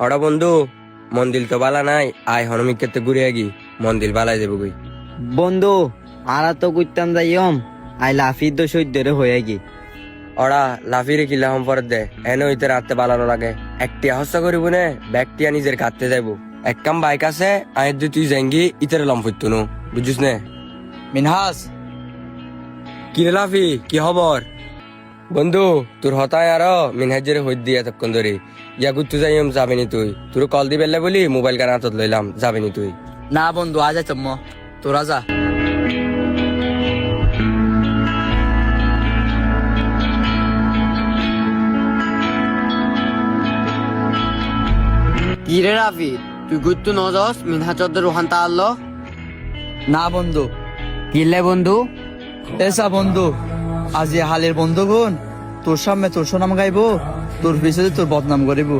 ওরা বন্ধু মন্দির তো বালা নাই, আয় হনমিক ক্ষেত্রে ঘুরে আগি মন্দির বালাই যাবো কই। বন্ধু আরা তো করতাম যাইম আই লাফির তো সৈদ্যরে হয়ে গি। ওরা লাফিরে কিলা হম পরে দে এনে হইতে রাতে বালানো লাগে। একটি হস্তা করিব নে ব্যাগটিয়া নিজের কাটতে যাইবো। এক কাম বাইক আছে আয় দুই তুই যাঙ্গি ইতারে লম ফুটতো নো বুঝছিস নে। মিনহাস, কিরে লাফি কি খবর? বন্ধু তোর হতায় আর মিনহাজের হইত দিয়ে এতক্ষণ ধরে ইয়া ঘুরতে যাইম যাবিনি তুই? তোর কল দি বেললে বলি মোবাইল কান হাতত লইলাম যাবিনি তুই? না বন্ধু আজ যাইতাম তোরা যা। কি রে রাফি, তুই ঘুরতু ন যাস মিনহাজদের রোহান তা আল্লো? না বন্ধু। কিলে বন্ধু? এসা বন্ধু, আজ এ হালের বন্ধুগণ তোর সামনে তোর সুনাম গাইবো, তোর পিছনে তোর বদনাম করিব।